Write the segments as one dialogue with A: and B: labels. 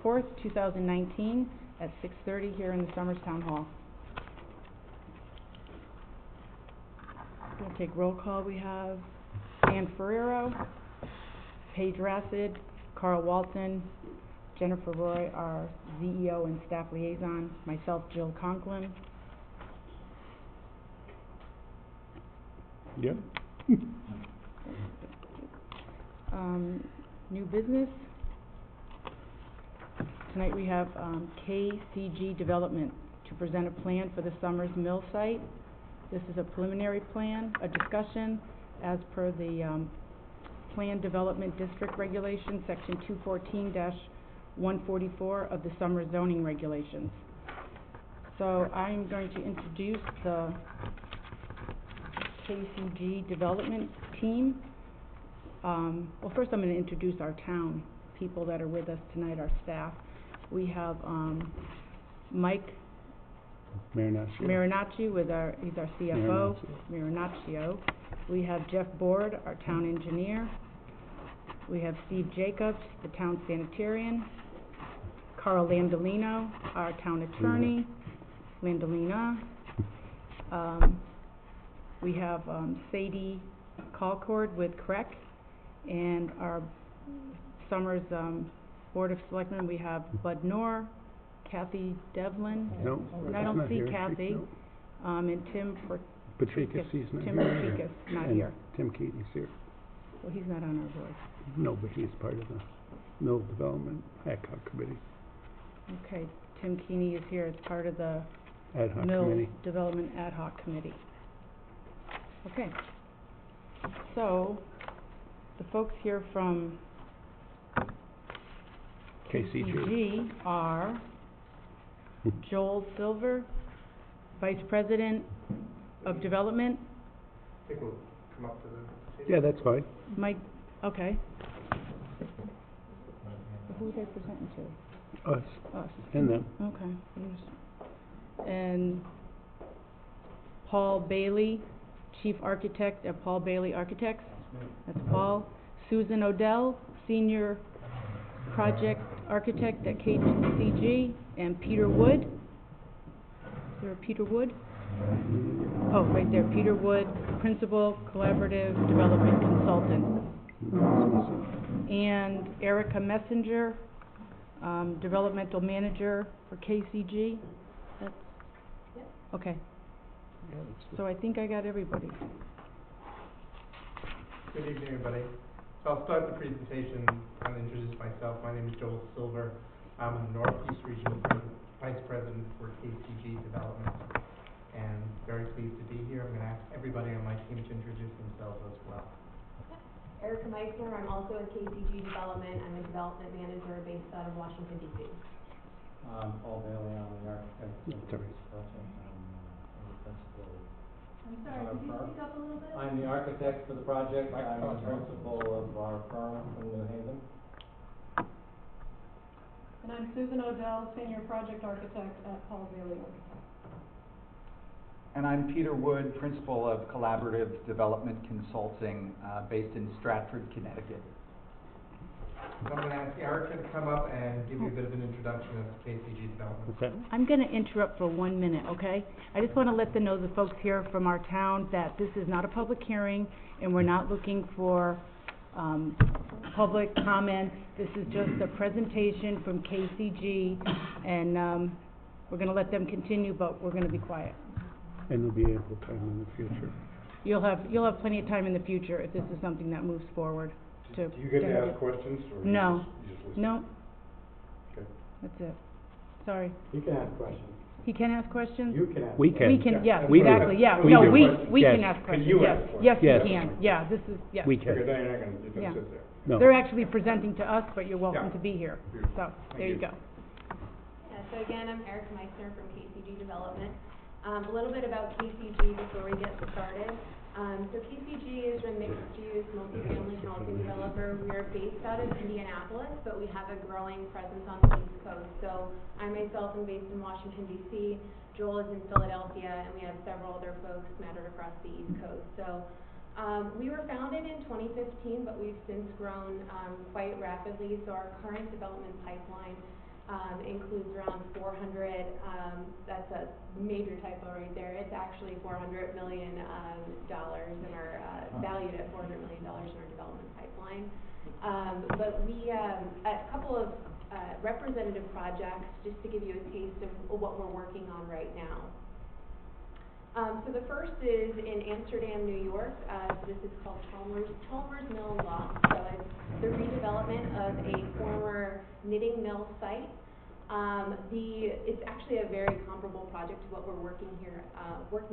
A: 4th, 2019 at 6:30 here in the Summers Town Hall. We'll take roll call. We have Dan Ferrero, Paige Rassid, Carl Walton, Jennifer Roy, our CEO and staff liaison, myself, Jill Conklin.
B: Yep.
A: New business. Tonight we have KCG Development to present a plan for the Summers Mill site. This is a preliminary plan, a discussion as per the Plan Development District Regulation, Section 214-144 of the Summers Zoning Regulations. So I'm going to introduce the KCG Development team. Well, first I'm going to introduce our town people that are with us tonight, our staff. We have Mike Marinaccio with he's our CFO, Marinaccio. We have Jeff Board, our town engineer. We have Steve Jacobs, the town sanitarian. Carl Landolino, our town attorney. Landolina. We have Sadie Colcord with CREC, and our Summers Board of Selectmen. We have Bud Noor, Kathy Devlin.
B: No,
A: I don't see
B: here.
A: Kathy. And Tim
B: Patricus, he's not
A: Tim
B: here.
A: Patricus, not
B: and
A: here.
B: Tim Keating's here.
A: Well, he's not on our board.
B: No, but he's part of the Mill Development Ad Hoc Committee.
A: Okay, Tim Keeney is here as part of the
B: Ad Hoc
A: Mill
B: Committee.
A: Development Ad Hoc Committee. Okay. So, the folks here from
B: KCG
A: are Joel Silver, Vice President of Development.
C: I think we'll come up to the table.
B: Yeah, that's fine.
A: Mike, okay. Who are they presenting to?
B: Us
A: Us.
B: and them.
A: Okay. And Paul Bailey, Chief Architect at Paul Bailey Architects. That's Paul. Susan Odell, Senior Project Architect at KCG. And Peter Wood. Is there a Peter Wood? Oh, right there. Peter Wood, Principal Collaborative Development Consultant. And Erica Messenger, Developmental Manager for KCG. That's, okay.
B: Yeah, that's
A: So I think I got everybody.
C: Good evening, everybody. So I'll start the presentation and introduce myself. My name is Joel Silver. I'm the Northeast Regional Vice President for KCG Development, and very pleased to be here. I'm going to ask everybody on my team to introduce themselves as well.
D: Erica Meissner, I'm also at KCG Development. I'm a development manager based out of Washington, D.C.
E: Paul Bailey, I'm the architect of this
B: Sorry.
E: project. I'm the principal.
D: I'm sorry, could you speak up a little bit?
E: I'm the architect for the project. I'm the principal of our firm from New Haven.
F: And I'm Susan Odell, Senior Project Architect at Paul Bailey Architects.
G: And I'm Peter Wood, Principal of Collaborative Development Consulting, based in Stratford, Connecticut.
C: So I'm going to ask Erica to come up and give you a bit of an introduction of KCG Development.
B: Okay.
A: I'm going to interrupt for 1 minute, okay? I just want to let the folks here from our town that this is not a public hearing and we're not looking for public comments. This is just a presentation from KCG, and we're going to let them continue, but we're going to be quiet.
B: And there'll be ample time in the future.
A: You'll have plenty of time in the future if this is something that moves forward.
H: Do you get to ask questions, or
A: No.
H: you just listen?
A: No,
H: Okay.
A: that's it. Sorry.
H: You can ask questions.
A: He can ask questions?
H: You can ask.
B: We can.
A: We can, yes,
B: We do.
A: exactly, yeah.
B: We
A: No,
B: do.
A: we
B: Yes.
A: can ask
H: Can
A: questions,
H: you
A: yes.
H: ask questions?
A: Yes, we
B: Yes.
A: can, yeah, this is, yes.
B: We
H: Okay,
B: can.
H: then you're not gonna, you're
A: Yeah.
H: gonna sit there.
B: No.
A: They're actually presenting to us, but you're welcome
H: Yeah.
A: to be here.
H: Beautiful.
A: So,
H: Thank
A: there you
H: you.
A: go.
D: Yeah, so again, I'm Erica Meissner from KCG Development. A little bit about KCG before we get started. So KCG is a mixed-use, multifamily housing developer. We are based out of Indianapolis, but we have a growing presence on the East Coast. So I myself am based in Washington, D.C. Joel is in Philadelphia, and we have several other folks scattered across the East Coast. So we were founded in 2015, but we've since grown quite rapidly. So our current development pipeline includes around 400, that's a major typo right there. It's actually $400 million, in our, valued at $400 million in our development pipeline. But we, a couple of, representative projects, just to give you a taste of what we're working on right now. So the first is in Amsterdam, New York. So this is called Chalmers Mill Loft. So it's the redevelopment of a former knitting mill site. It's actually a very comparable project to what we're working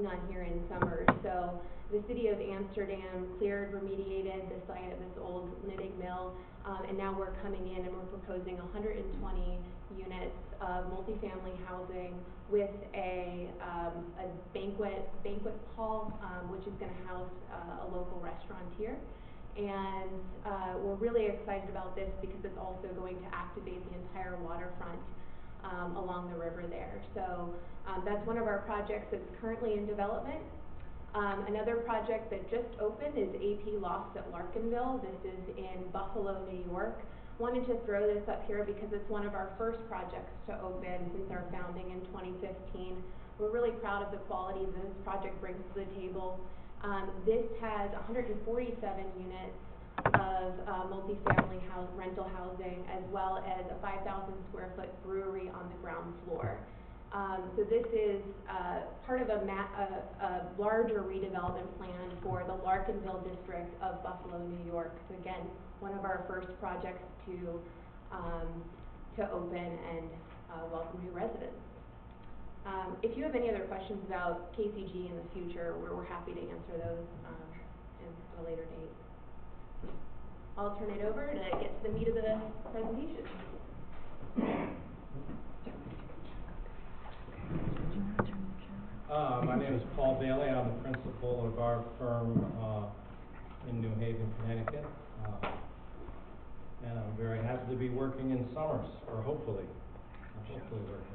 D: on here in Summers. So the city of Amsterdam cleared, remediated the site of this old knitting mill, and now we're coming in and we're proposing 120 units of multifamily housing with a banquet hall, which is going to house a local restaurateur. And we're really excited about this because it's also going to activate the entire waterfront along the river there. So that's one of our projects that's currently in development. Another project that just opened is AP Lofts at Larkinville. This is in Buffalo, New York. Wanted to throw this up here because it's one of our first projects to open since our founding in 2015. We're really proud of the quality that this project brings to the table. This has 147 units of multifamily rental housing, as well as a 5,000 square foot brewery on the ground floor. So this is part of a larger redevelopment plan for the Larkinville district of Buffalo, New York. So again, one of our first projects to open and welcome new residents. If you have any other questions about KCG in the future, we're happy to answer those at a later date. I'll turn it over to get to the meat of the presentation.
E: My name is Paul Bailey. I'm the principal of our firm in New Haven, Connecticut. And I'm very happy to be working in Summers, or hopefully working in Summers.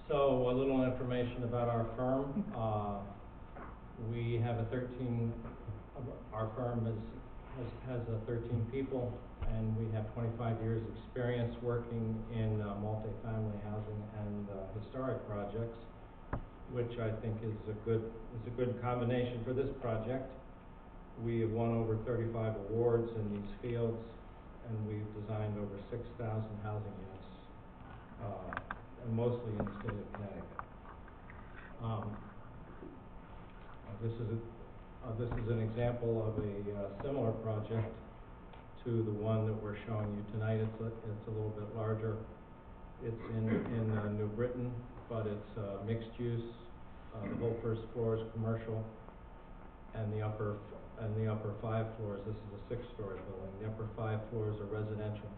E: So a little information about our firm. We have our firm has 13 people, and we have 25 years experience working in multifamily housing and historic projects, which I think is a good combination for this project. We have won over 35 awards in these fields, and we've designed over 6,000 housing units, and mostly in the state of Connecticut. This is an example of a similar project to the one that we're showing you tonight. It's a little bit larger. It's in New Britain, but it's mixed use. The whole first floor is commercial, and the upper 5 floors. This is a 6-story building. The upper 5 floors are residential.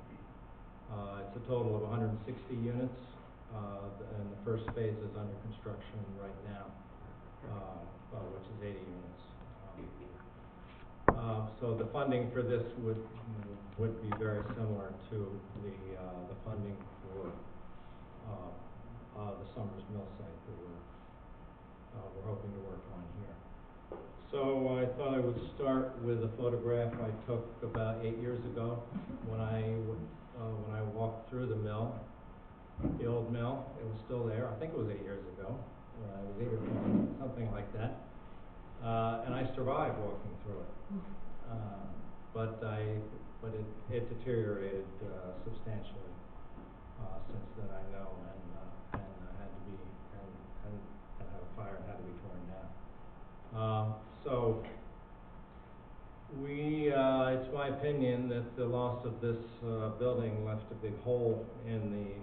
E: It's a total of 160 units, and the first phase is under construction right now, which is 80 units. So the funding for this would be very similar to the funding for the Summers Mill site that we're hoping to work on here. So I thought I would start with a photograph I took about 8 years ago when I walked through the mill, the old mill. It was still there. I think it was 8 years ago. It was 8 or 9, something like that. And I survived walking through it. But it deteriorated substantially since then, I know, and had to be and had a fire and had to be torn down. So it's my opinion that the loss of this building left a big hole in the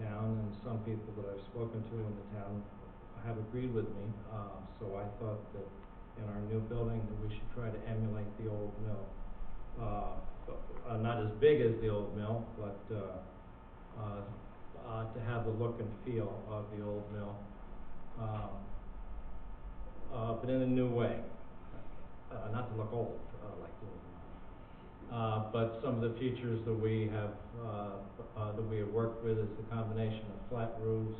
E: town, and some people that I've spoken to in the town have agreed with me. So I thought that in our new building that we should try to emulate the old mill. Not as big as the old mill, but to have the look and feel of the old mill, but in a new way. Not to look old like the old mill. But some of the features that we have worked with is the combination of flat roofs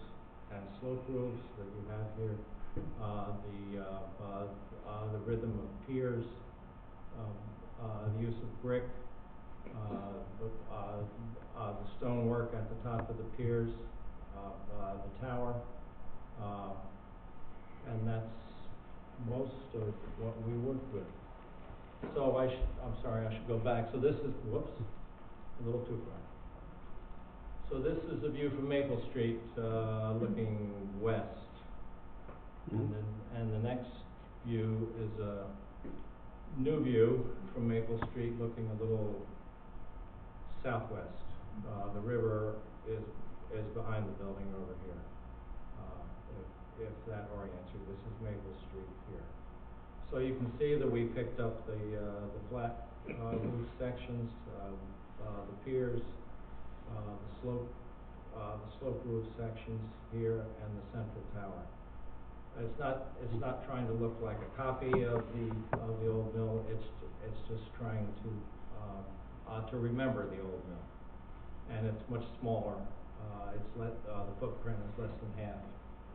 E: and slope roofs that you have here. The rhythm of piers, the use of brick, The stonework at the top of the piers, the tower, and that's most of what we worked with. So I'm sorry, I should go back. So this is, whoops, a little too far. So this is a view from Maple Street, looking west. And the next view is a new view from Maple Street looking a little southwest. The river is behind the building over here. If that orients you, this is Maple Street here. So you can see that we picked up the flat roof sections, the piers, the slope roof sections here, and the central tower. It's not trying to look like a copy of the old mill. It's just trying to remember the old mill, and it's much smaller. The footprint is less than half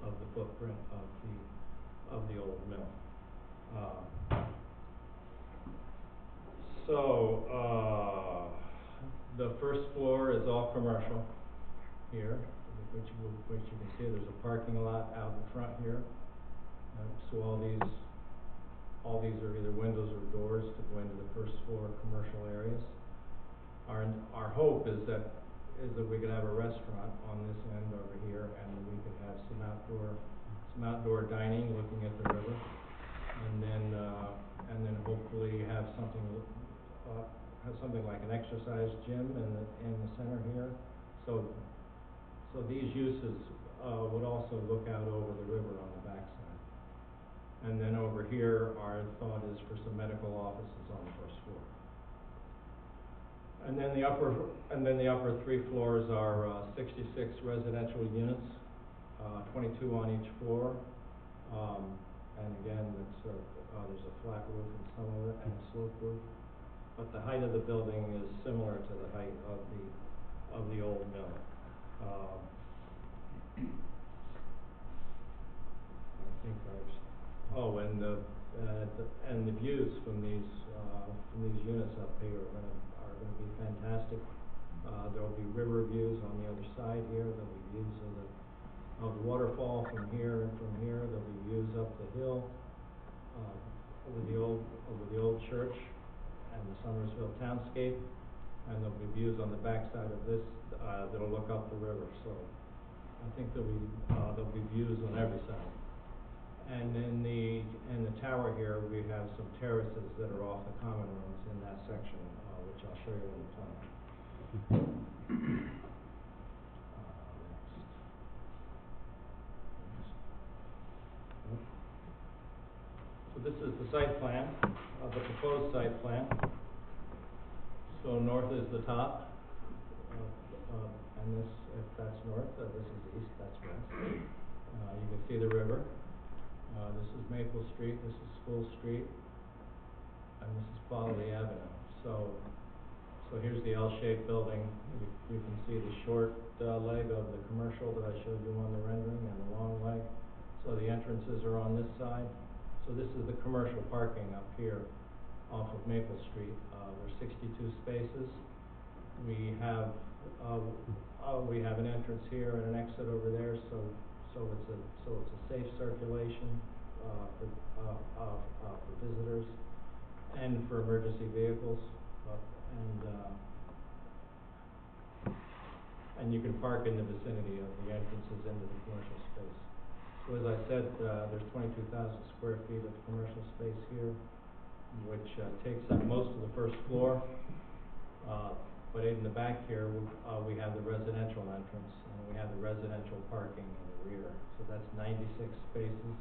E: of the footprint of the old mill. The first floor is all commercial here, which you can see. There's a parking lot out in front here. So all these are either windows or doors to go into the first floor commercial areas. Our hope is that we could have a restaurant on this end over here, and we could have some outdoor dining looking at the river, and then hopefully have something like an exercise gym in the center here. So these uses would also look out over the river on the backside. And then over here, our thought is for some medical offices on the first floor. And then the upper three floors are 66 residential units, 22 on each floor. And again, there's a flat roof in some of it and a slope roof. But the height of the building is similar to the height of the old mill. I think and the views from these units up here are going to be fantastic. There will be river views on the other side here. There will be views of the waterfall from here and from here. There will be views up the hill over the old church and the Somersville townscape, and there will be views on the backside of this that'll look up the river. So I think there'll be views on every side. And in the tower here, we have some terraces that are off the common rooms in that section, which I'll show you in the plan. So this is the site plan, the proposed site plan. So north is the top, and this, if that's north, this is east, that's west. You can see the river. This is Maple Street, this is School Street, and this is Quality Avenue. So here's the L-shaped building. You can see the short leg of the commercial that I showed you on the rendering, and the long leg. So the entrances are on this side. So this is the commercial parking up here off of Maple Street. There's 62 spaces. We have an entrance here and an exit over there. So it's a safe circulation for visitors and for emergency vehicles, and you can park in the vicinity of the entrances into the commercial space. So as I said, there's 22,000 square feet of commercial space here, which takes up most of the first floor. But in the back here, we have the residential entrance, and we have the residential parking in the rear. So that's 96 spaces,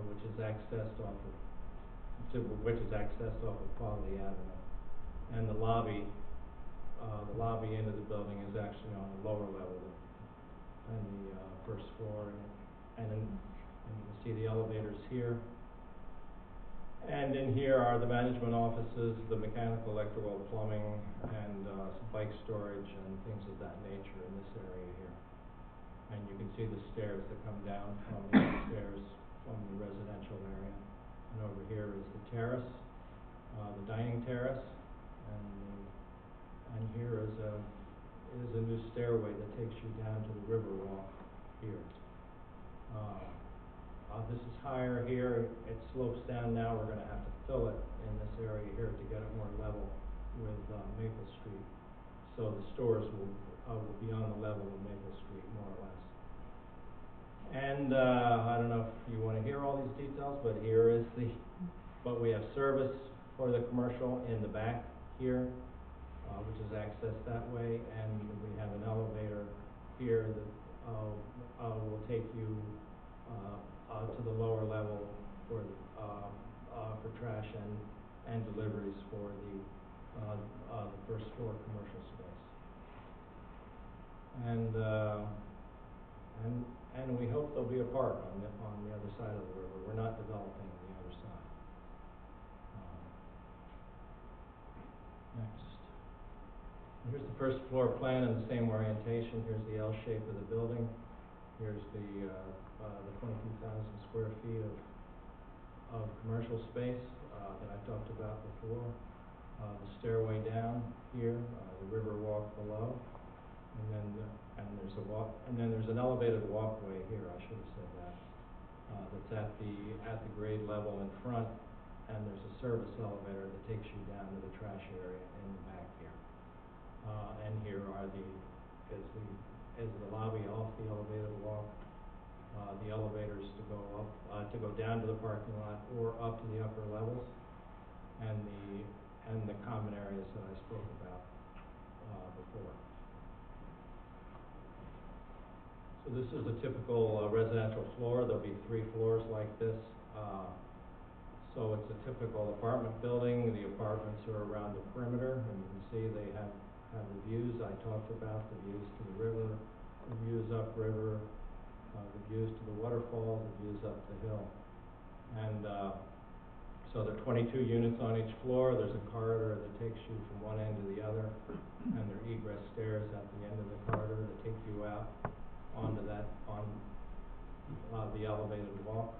E: which is accessed off of Quality Avenue. And the lobby into the building is actually on the lower level than the first floor, and you can see the elevators here. And in here are the management offices, the mechanical, electrical, plumbing, and some bike storage and things of that nature in this area here. And you can see the stairs that come down from the upstairs from the residential area. And over here is the terrace, the dining terrace, And here is a new stairway that takes you down to the river walk here. This is higher here, it slopes down now, we're gonna have to fill it in this area here to get it more level with Maple Street. So the stores will be on the level of Maple Street, more or less. And I don't know if you wanna hear all these details, but here is but we have service for the commercial in the back here, which is accessed that way, and we have an elevator here that will take you to the lower level for trash and deliveries for the first floor commercial space. And we hope there'll be a park on the other side of the river. We're not developing on the other side. Next. Here's the first floor plan in the same orientation. Here's the L shape of the building. Here's the 22,000 square feet of commercial space that I talked about before. The stairway down here, the river walk below, and then there's an elevated walkway here. I should have said that. That's at the grade level in front, and there's a service elevator that takes you down to the trash area in the back here. And here is the lobby off the elevated walk. The elevators to go down to the parking lot or up to the upper levels, and the common areas that I spoke about before. So this is a typical residential floor. There'll be 3 floors like this. So it's a typical apartment building. The apartments are around the perimeter, and you can see they have the views I talked about, the views to the river, the views upriver, the views to the waterfall, the views up the hill. And so there are 22 units on each floor. There's a corridor that takes you from one end to the other, and there are egress stairs at the end of the corridor that take you out onto the elevated walk.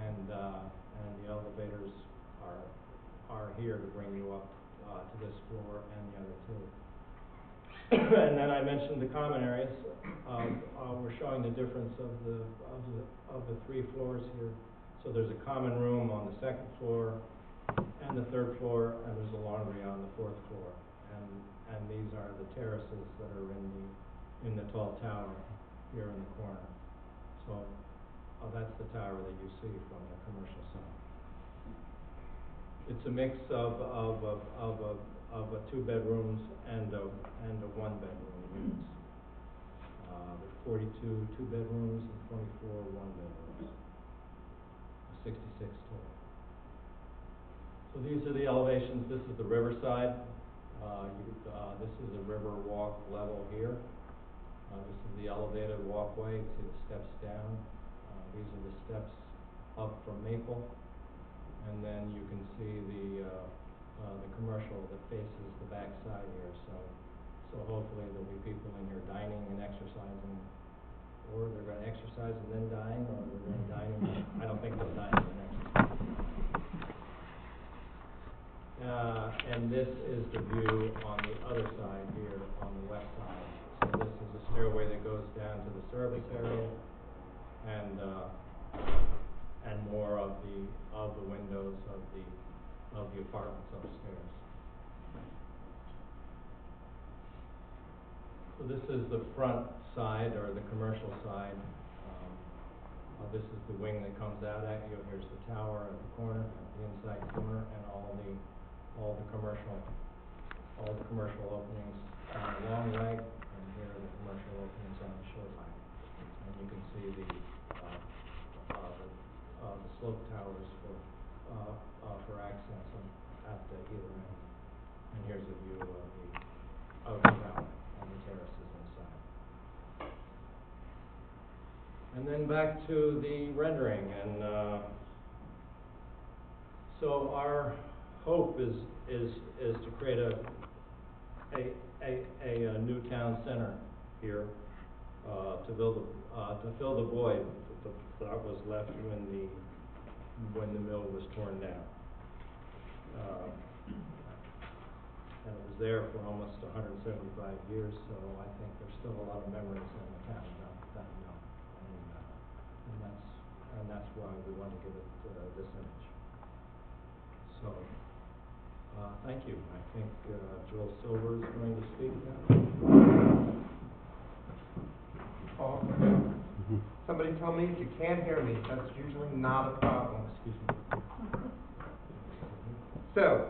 E: And the elevators are here to bring you up to this floor and the other 2. And then I mentioned the common areas. We're showing the difference of the 3 floors here. So there's a common room on the 2nd floor and the 3rd floor, and there's a laundry on the 4th floor. And these are the terraces that are in the tall tower here in the corner. So that's the tower that you see from the commercial side. It's a mix of 2 bedrooms and a 1-bedroom units. There's 42 2-bedrooms and 24 1-bedrooms. 66 total. So these are the elevations. This is the riverside. This is the river walk level here. This is the elevated walkway. You see the steps down. These are the steps up from Maple. And then you can see the commercial that faces the back side here. So hopefully there'll be people in here dining and exercising, or they're going to exercise and then dine, or they're going to dine and I don't think they'll dine and then exercise. And this is the view on the other side here, on the west side. So this is a stairway that goes down to the service area, and more of the windows of the apartments upstairs. So this is the front side, or the commercial side. This is the wing that comes out at you. Here's the tower at the corner, at the inside corner, and all the commercial openings on the long leg, and here are the commercial openings on the short leg. And you can see the slope towers for access at either end. And here's a view of the tower and the terraces inside. And then back to the rendering, and so our hope is to create a new town center here, to fill the void that was left when the mill was torn down. and it was there for almost 175 years, so I think there's still a lot of memories in the town that young. And that's why we want to give it this image. So, thank you. I think Joel Silver is going to speak now.
C: Paul, somebody tell me if you can't hear me. That's usually not a problem.
E: Excuse me.
C: So,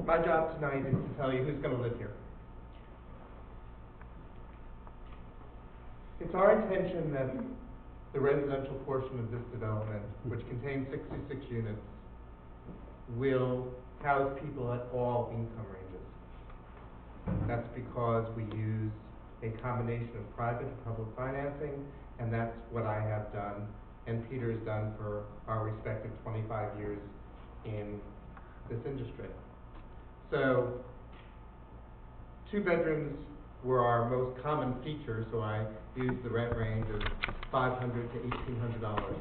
C: my job tonight is to tell you who's going to live here. It's our intention that the residential portion of this development, which contains 66 units, will house people at all income ranges. That's because we use a combination of private and public financing, and that's what I have done and Peter has done for our respective 25 years in this industry. So, 2 bedrooms were our most common feature, so I used the rent range of $500 to $1,800.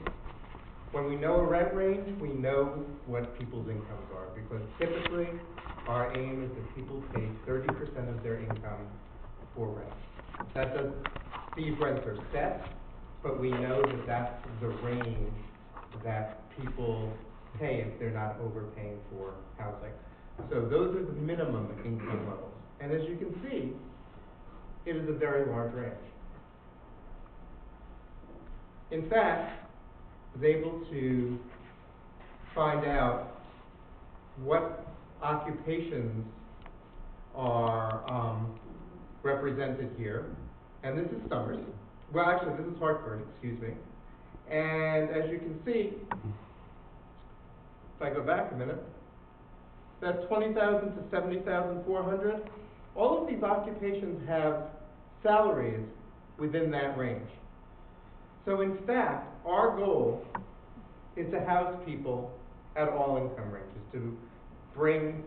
C: When we know a rent range, we know what people's incomes are, because typically our aim is that people pay 30% of their income for rent. These rents are set, but we know that that's the range that people pay if they're not overpaying for housing. So those are the minimum income levels. And as you can see, it is a very large range. In fact, I was able to find out what occupations are represented here. And this is Summers. Well, actually, this is Hartford, excuse me. And as you can see, if I go back a minute, that's 20,000 to 70,400. All of these occupations have salaries within that range. So in fact, our goal is to house people at all income ranges, to bring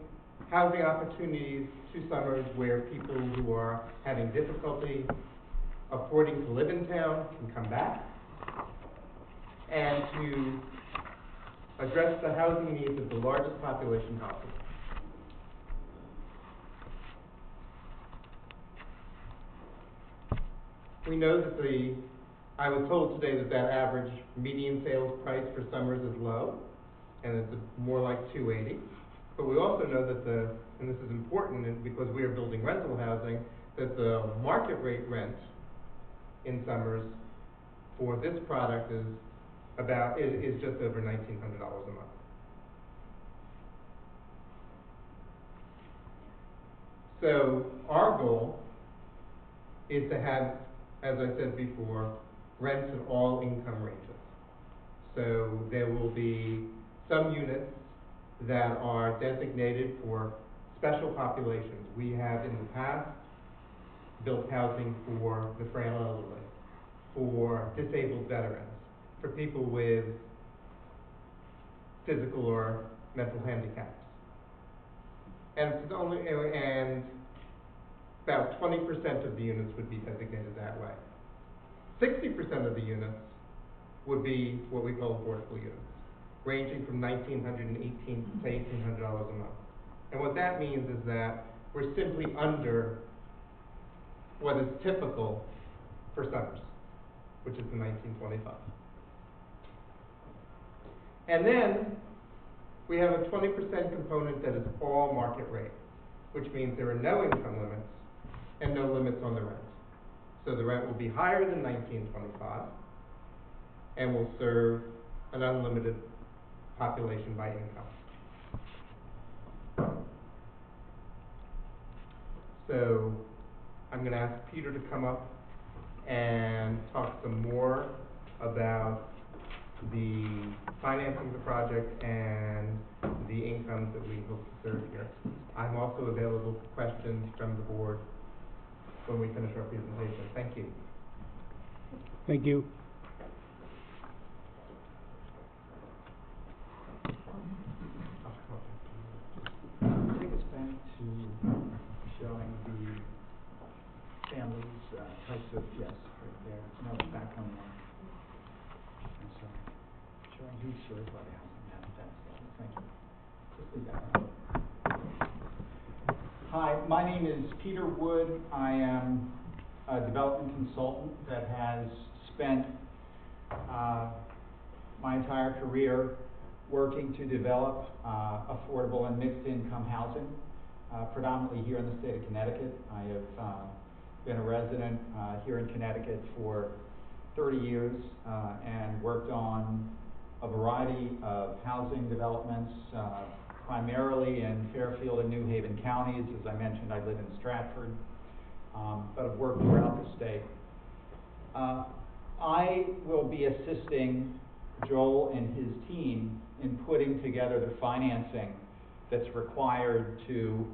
C: housing opportunities to Summers where people who are having difficulty affording to live in town can come back, and to address the housing needs of the largest population possible. We know that I was told today that average median sales price for Summers is low, and it's more like $280. But we also know that and this is important because we are building rental housing, that the market rate rent in Summers for this product is just over $1,900 a month. So our goal is to have, as I said before, rents at all income ranges. So there will be some units that are designated for special populations. We have in the past built housing for the frail elderly, for disabled veterans, for people with physical or mental handicaps. And about 20% of the units would be designated that way. 60% of the units would be what we call affordable units, ranging from $1,918 to $1,800 a month. And what that means is that we're simply under what is typical for Summers, which is the $1,925. And then we have a 20% component that is all market rate, which means there are no income limits and no limits on the rent. So the rent will be higher than $1,925 and will serve an unlimited population by income. So I'm going to ask Peter to come up and talk some more about the financing of the project and the incomes that we hope to serve here. I'm also available for questions from the board when we finish our presentation. Thank you.
B: Thank you.
G: Take us back to showing the families, types of, yes, right there. No, back one more. I'm sorry. Showing who's served by the housing. That's thank you. Just leave that one. Hi, my name is Peter Wood. I am a development consultant that has spent my entire career working to develop affordable and mixed income housing, predominantly here in the state of Connecticut. I have been a resident here in Connecticut for 30 years and worked on a variety of housing developments, primarily in Fairfield and New Haven counties. As I mentioned, I live in Stratford, but I've worked throughout the state. I will be assisting Joel and his team in putting together the financing that's required to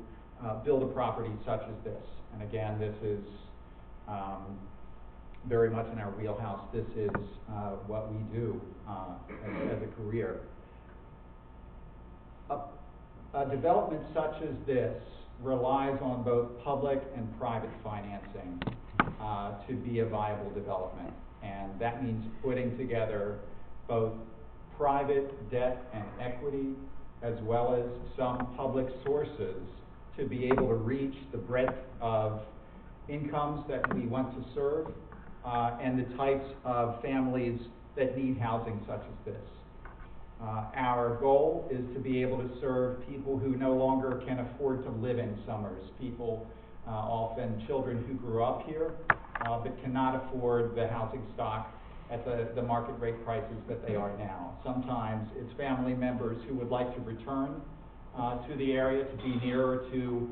G: build a property such as this. And again, this is very much in our wheelhouse. This is what we do as a career. A development such as this relies on both public and private financing to be a viable development. And that means putting together both private debt and equity, as well as some public sources to be able to reach the breadth of incomes that we want to serve and the types of families that need housing such as this. Our goal is to be able to serve people who no longer can afford to live in Somers, people, often children who grew up here, but cannot afford the housing stock at the market rate prices that they are now. Sometimes it's family members who would like to return to the area to be nearer to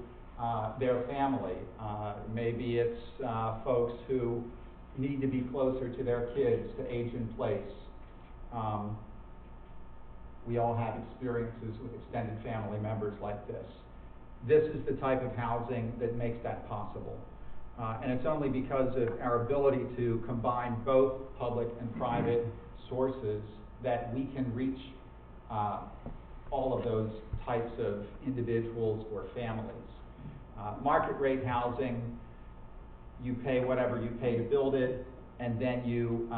G: their family. Maybe it's folks who need to be closer to their kids to age in place. We all have experiences with extended family members like this. This is the type of housing that makes that possible. And it's only because of our ability to combine both public and private sources that we can reach all of those types of individuals or families. Market rate housing, you pay whatever you pay to build it, and then you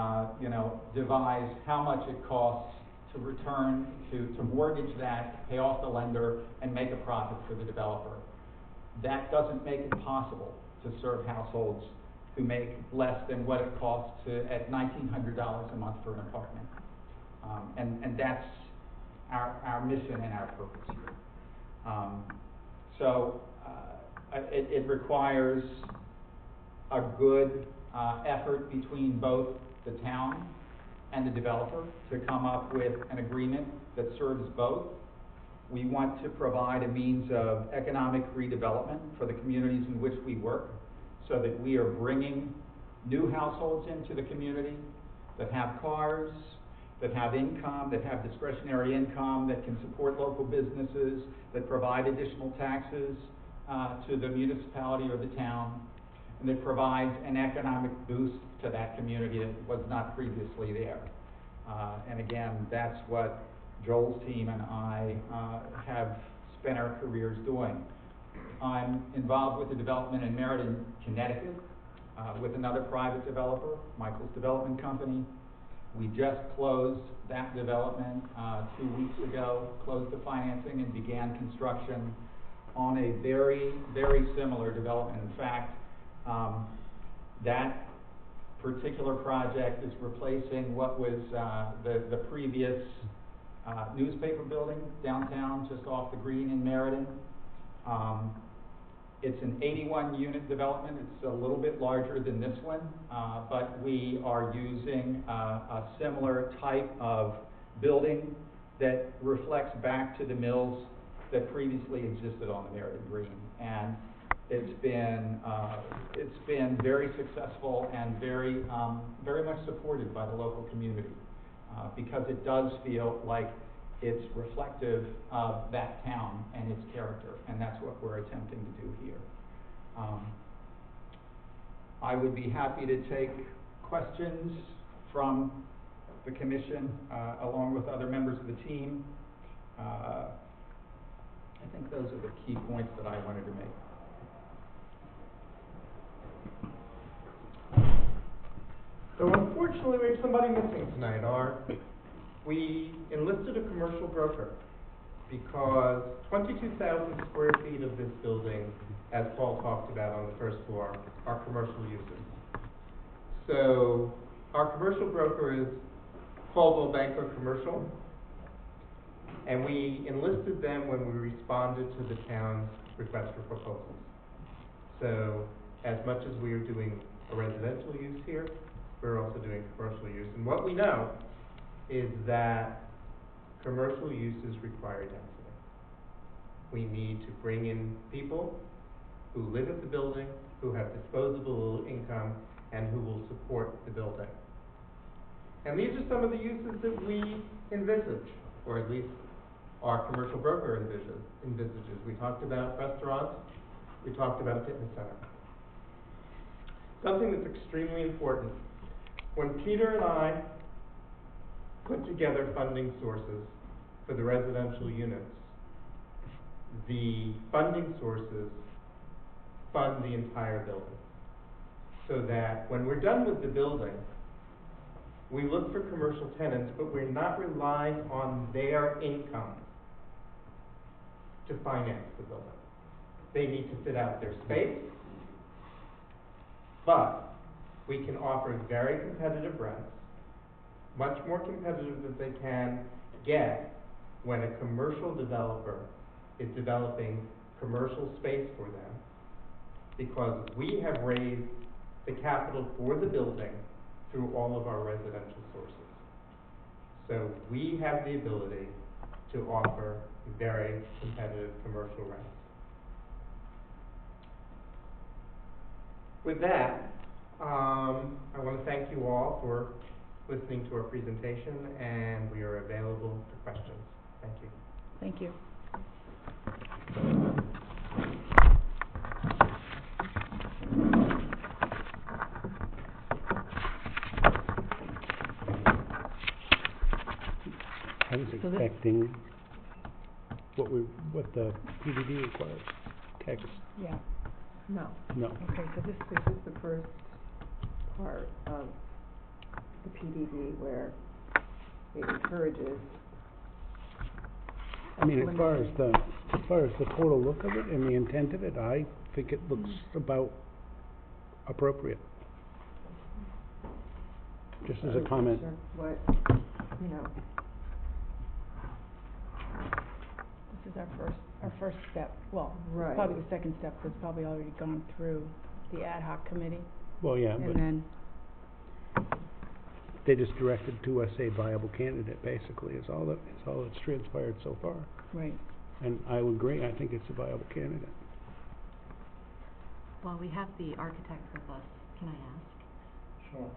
G: devise how much it costs to return, to mortgage that, pay off the lender, and make a profit for the developer. That doesn't make it possible to serve households who make less than what it costs at $1,900 a month for an apartment. And that's our mission and our purpose here. It requires a good effort between both the town and the developer to come up with an agreement that serves both. We want to provide a means of economic redevelopment for the communities in which we work, so that we are bringing new households into the community that have cars, that have income, that have discretionary income, that can support local businesses, that provide additional taxes to the municipality or the town, and that provides an economic boost to that community that was not previously there. And again, that's what Joel's team and I have spent our careers doing. I'm involved with the development in Meriden, Connecticut, with another private developer, Michael's Development Company. We just closed that development 2 weeks ago, closed the financing and began construction on a very, very similar development. In fact, that particular project is replacing what was the previous newspaper building downtown, just off the green in Meriden. It's an 81-unit development. It's a little bit larger than this one, but we are using a similar type of building that reflects back to the mills that previously existed on the Meriden Green. And it's been very successful and very much supported by the local community, because it does feel like it's reflective of that town and its character, and that's what we're attempting to do here. I would be happy to take questions from the commission, along with other members of the team. I think those are the key points that I wanted to make.
C: So unfortunately, we have somebody missing tonight. We enlisted a commercial broker because 22,000 square feet of this building, as Paul talked about on the first floor, are commercial uses. So our commercial broker is Caldwell Banker Commercial, and we enlisted them when we responded to the town's request for proposals. So as much as we are doing a residential use here, we're also doing commercial use. And what we know is that commercial uses require density. We need to bring in people who live at the building, who have disposable income, and who will support the building. And these are some of the uses that we envisage, or at least our commercial broker envisages. We talked about restaurants, we talked about a fitness center. Something that's extremely important. When Peter and I put together funding sources for the residential units, the funding sources fund the entire building. So that when we're done with the building, we look for commercial tenants, but we're not relying on their income to finance the building. They need to fit out their space, but we can offer very competitive rents, much more competitive than they can get when a commercial developer is developing commercial space for them, because we have raised the capital for the building through all of our residential sources. So we have the ability to offer very competitive commercial rents. With that, I want to thank you all for listening to our presentation, and we are available for questions. Thank you.
A: Thank you.
B: I was
A: So this-
B: expecting what the PDD requires, text,
I: Yeah, no.
B: no.
A: Okay, so this
I: This is the first part of the PDD where it encourages.
B: I mean, as far as the total look of it and the intent of it, I think it looks about appropriate. Just as a comment.
I: Sure, what, you know,
A: this is our first step. Well,
I: Right.
A: it's probably the second step, 'cause it's probably already gone through the ad hoc committee.
B: Well, yeah,
A: And
B: but
A: then,
B: they just directed to us a viable candidate, basically, is all that's transpired so far.
A: right.
B: And I would agree, I think it's a viable candidate.
J: Well, we have the architect with us, can I ask?
E: Sure.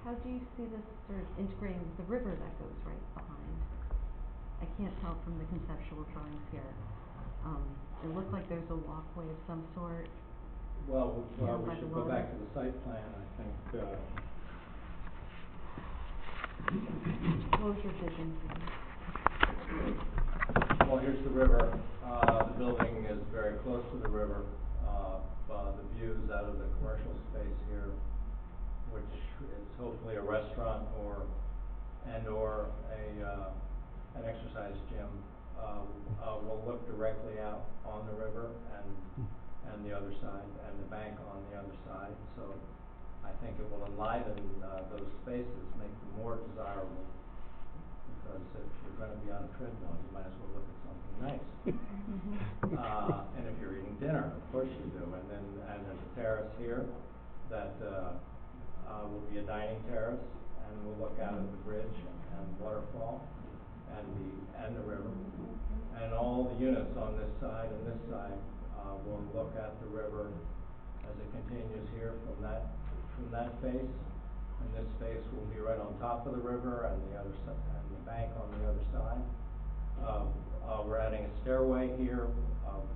J: How do you see this sort of integrating with the river that goes right behind? I can't tell from the conceptual drawings here. It looks like there's a walkway of some sort.
E: Well,
J: Yeah,
E: we
J: by
E: should
J: the
E: go
J: water.
E: back to the site plan, I think,
J: What was your vision?
E: well, here's the river, the building is very close to the river, the views out of the commercial space here, which is hopefully a restaurant or an exercise gym, will look directly out on the river and the other side, and the bank on the other side, so I think it will enliven, those spaces, make them more desirable, because if you're gonna be on a treadmill, you might as well look at something nice. And if you're eating dinner, of course you do, and there's a terrace here that, will be a dining terrace, and we'll look out at the bridge and waterfall, and the river. And all the units on this side and this side, will look at the river as it continues here from that face. And this face will be right on top of the river, and the other side, and the bank on the other side. We're adding a stairway here,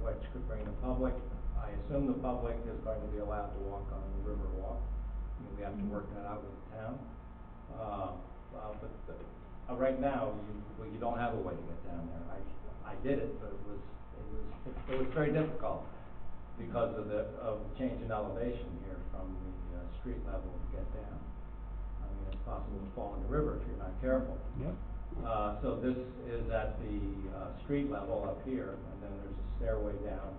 E: which could bring the public. I assume the public is going to be allowed to walk on the river walk. I mean, we have to work that out with the town. But right now, you don't have a way to get down there. I did it, but it was very difficult because of the change in elevation here from the street level to get down. I mean, it's possible to fall in the river if you're not careful.
B: Yep.
E: So this is at the, street level up here, and then there's a stairway down,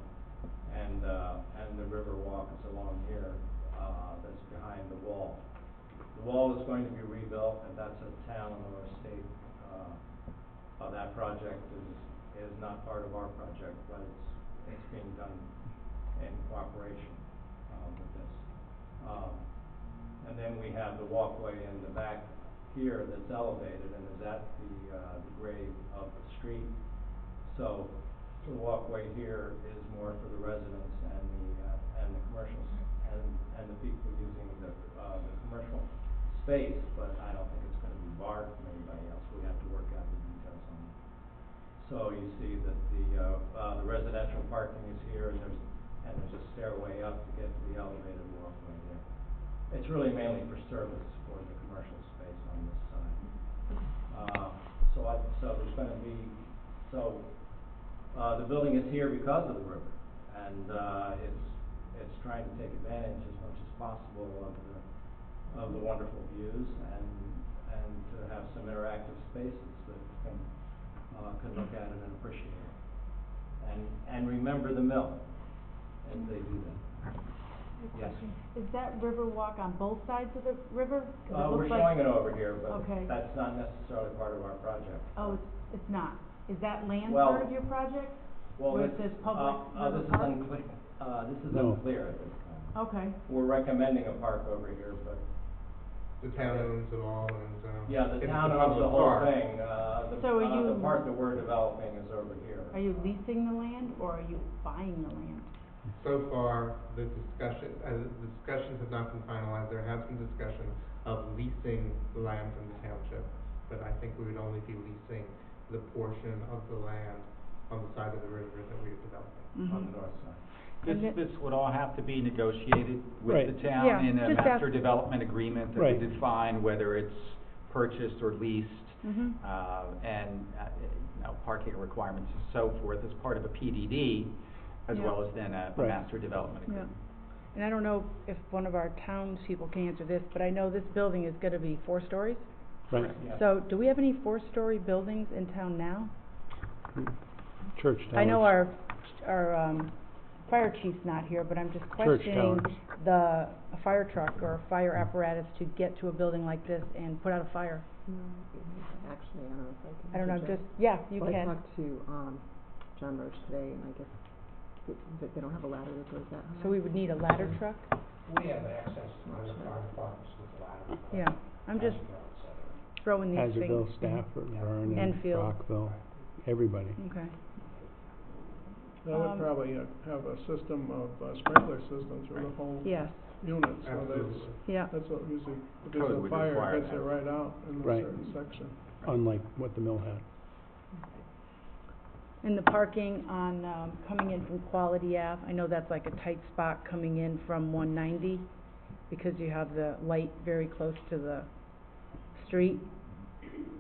E: and the river walk is along here, that's behind the wall. The wall is going to be rebuilt, and that's a town or a state, that project is not part of our project, but it's being done in cooperation, with this. And then we have the walkway in the back here that's elevated and is at the grade of the street. So the walkway here is more for the residents and the commercials and the people using the commercial space, but I don't think it's gonna be barred from anybody else. We have to work out the details on it. So you see that the residential parking is here, and there's a stairway up to get to the elevated walkway there. It's really mainly for service for the commercial space on this side. So there's gonna be, the building is here because of the river, and it's trying to take advantage as much as possible of the wonderful views and to have some interactive spaces that can look at it and appreciate it. And remember the mill as they do that. Yes.
A: Is that river walk on both sides of the river? 'Cause it
E: We're
A: looks like-
E: showing it over here, but
A: Okay.
E: that's not necessarily part of our project.
A: Oh, it's not. Is that land
E: Well-
A: part of your project?
E: Well,
A: Where it
E: this,
A: says public river
E: this is
A: park?
E: unclear, this is
B: No.
E: unclear at this time.
A: Okay.
E: We're recommending a park over here, but,
C: The town owns it all, and,
E: yeah, the
C: it's
E: town
C: a
E: owns the
C: public
E: whole
C: park.
E: thing,
A: So are
E: the
A: you-
E: part that we're developing is over here.
A: Are you leasing the land or are you buying the land?
C: So far, the discussions have not been finalized. There has been discussion of leasing the land from the township, but I think we would only be leasing the portion of the land on the side of the river that we are developing.
E: On the north side.
A: And it-
G: This would all have to be negotiated with
B: Right.
G: the town
A: Yeah,
G: in a
A: just
G: master
A: ask-
G: development agreement that
B: Right.
G: would define whether it's purchased or leased,
A: Mm-hmm.
G: parking requirements and so forth as part of a PDD, as
A: Yeah.
G: well as then a
B: Right.
G: master development
A: Yeah.
G: agreement.
A: And I don't know if one of our townspeople can answer this, but I know this building is gonna be 4 stories.
B: Right,
E: Yeah.
A: So do we have any 4-story buildings in town now?
B: church towers.
A: I know our fire chief's not here, but I'm just
B: Church
A: questioning
B: towers.
A: a fire truck or a fire apparatus to get to a building like this and put out a fire.
I: Actually, I don't know if I can.
A: I don't know,
I: interject.
A: just, yeah, you
I: Well, I
A: can.
I: talked to, John Roach today, and I guess that they don't have a ladder that goes that high.
A: So we would need a ladder truck?
H: We have access to the fire departments with ladder.
A: Yeah, I'm just throwing these things.
B: Hazardville, Stafford, Vernon,
A: Enfield.
B: Rockville, everybody.
A: Okay.
F: They would probably have a system of sprinkler system through the whole
A: Yes,
F: unit, so
C: Absolutely.
A: yeah.
F: that's what usually, if
G: Code
F: there's a
G: would
F: fire,
G: require
F: it gets it
G: that.
F: right out in a
B: Right.
F: certain section.
B: Unlike what the mill had.
A: And the parking on, coming in from Quality Ave, I know that's like a tight spot coming in from 190, because you have the light very close to the street.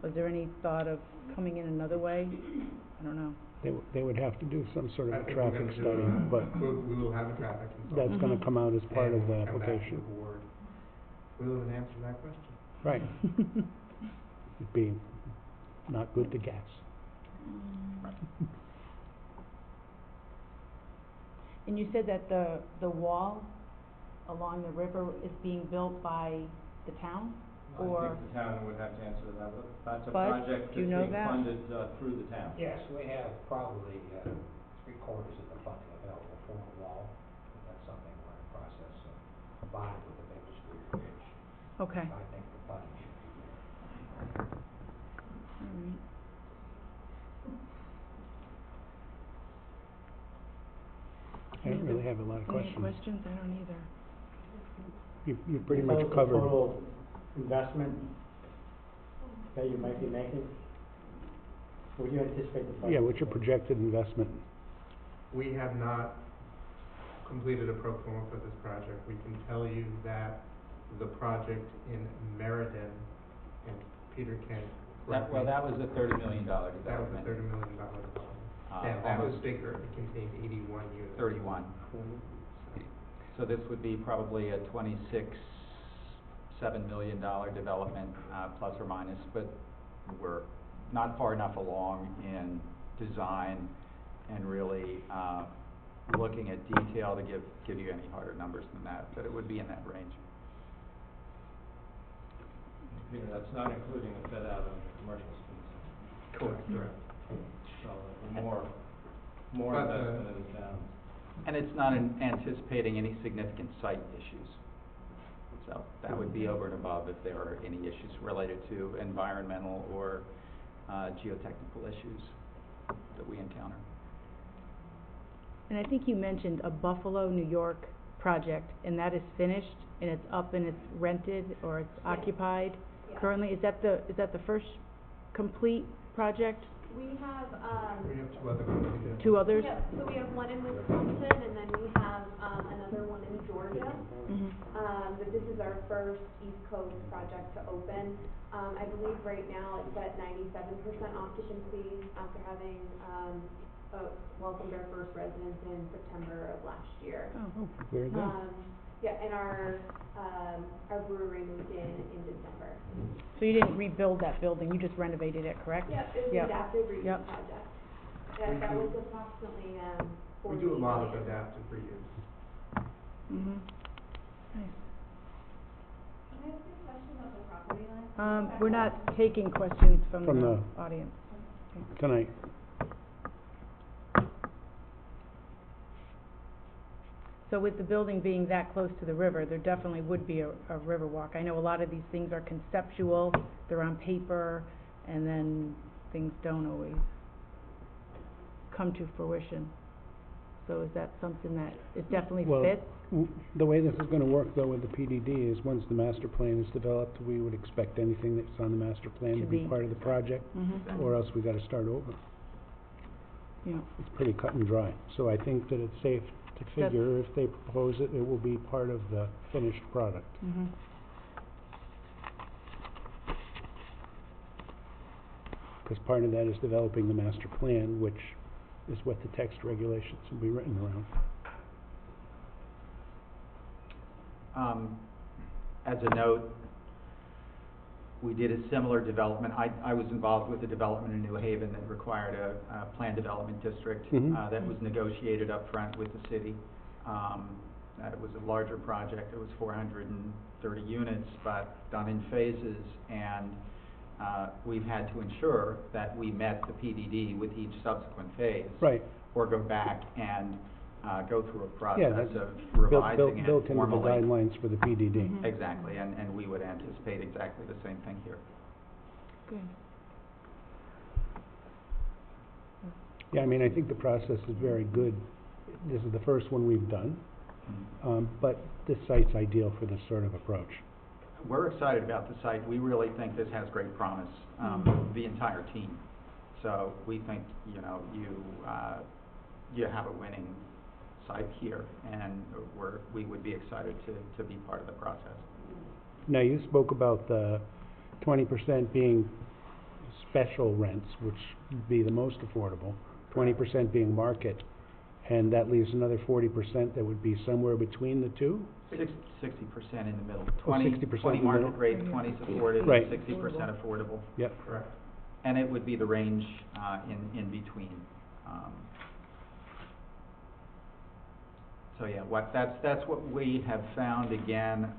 A: Was there any thought of coming in another way? I don't know.
B: They would have to do some sort
C: I
B: of a
C: think we're
B: traffic
C: gonna do
B: study, but
C: we will have a traffic consultant.
B: that's gonna
A: Mhm.
B: come out as part of the
C: and come back to
B: application.
C: the board. We'll have an answer to that question.
B: Right. It'd be not good to guess.
A: And you said that the wall along the river is being built by the town?
E: I
A: Or,
E: think the town would have to answer that, but that's a
A: Bud,
E: project that's
A: do you know
E: being
A: that?
E: funded, through the town.
H: Yes, we have probably, 3/4 of the funding available for a wall, but that's something we're in the process of buying with the Maple Street Bridge.
A: okay,
H: I think the funding should be there.
A: all right.
B: I don't really have a lot of
A: Any
B: questions.
A: questions? I don't either.
B: You pretty much
K: What
B: covered.
K: was the total investment that you might be making? What do you anticipate the budget?
B: Yeah, what's your projected investment?
C: We have not completed a pro forma for this project. We can tell you that the project in Meriden, and Peter can correct me.
G: That was a $30 million
C: That was
G: development.
C: a $30 million development.
G: Uh,
C: And that was
G: almost
C: bigger, it contained 81 units.
G: 31. So this would be probably a $7 million development, plus or minus, but we're not far enough along in design and really, looking at detail to give you any harder numbers than that, but it would be in that range.
E: Peter, that's not including the fit out of the commercial space.
G: Correct.
E: So more
C: But,
E: investment in the town.
G: And it's not anticipating any significant site issues. So that would be over and above if there are any issues related to environmental or geotechnical issues that we encounter.
A: And I think you mentioned a Buffalo, New York project, and that is finished, and it's up and it's rented, or it's occupied
D: Yeah.
A: currently? Is that the first complete project?
D: We have,
C: We have two other ones.
A: Two others?
D: yeah, so we have one in Wisconsin, and then we have, another one in Georgia.
A: Mhm.
D: But this is our first East Coast project to open. I believe right now it's at 97% occupancy after having, welcomed our first residents in September of last year.
A: Oh,
B: Very good.
D: Yeah, and our brewery moved in December.
A: so you didn't rebuild that building, you just renovated it, correct?
D: Yeah, it was
A: Yep.
D: an adaptive reuse
A: Yep.
D: project. Yeah, that was approximately,
C: We
D: 40
C: do a lot of
D: million.
C: adaptive reuse.
A: Mhm. Nice.
D: Can I ask you a question about the property line?
A: We're not taking questions from
B: From
A: the
B: the-
A: audience.
B: Tonight.
A: So with the building being that close to the river, there definitely would be a river walk. I know a lot of these things are conceptual, they're on paper, and then things don't always come to fruition. So is that something that it definitely
B: Well,
A: fits?
B: The way this is gonna work though with the PDD is once the master plan is developed, we would expect anything that's on the master plan
A: To
B: to be
A: be-
B: part of the project,
A: Mhm.
B: or else we gotta start over.
A: Yeah.
B: It's pretty cut and dry. So I think that it's safe to
A: That's-
B: figure if they propose it, it will be part of the finished product.
A: Mhm.
B: Because part of that is developing the master plan, which is what the text regulations will be written around.
G: As a note, we did a similar development. I was involved with a development in New Haven that required a planned development district
B: Mhm.
G: that was negotiated up front with the city. It was a larger project. It was 430 units, but done in phases. And we've had to ensure that we met the PDD with each subsequent phase.
B: Right.
G: Or go back and go through a
B: Yeah,
G: process
B: that's
G: of
B: built
G: revising it
B: into the
G: formally.
B: guidelines for the PDD.
A: Mhm.
G: Exactly, and we would anticipate exactly the same thing here.
A: Good.
B: Yeah, I mean, I think the process is very good. This is the first one we've done, but this site's ideal for this sort of approach.
G: We're excited about the site. We really think this has great promise, the entire team. So we think, you know, you have a winning site here, and we would be excited to be part of the process.
B: Now, you spoke about the 20% being special rents, which would be the most affordable, 20% being market, and that leaves another 40% that would be somewhere between the two?
G: 60% in the middle.
B: 60%
G: 20
B: in the middle?
G: market rate, 20 supported,
B: Right.
G: 60% affordable.
B: Yep.
C: Correct.
G: And it would be the range in between. So yeah, that's what we have found again,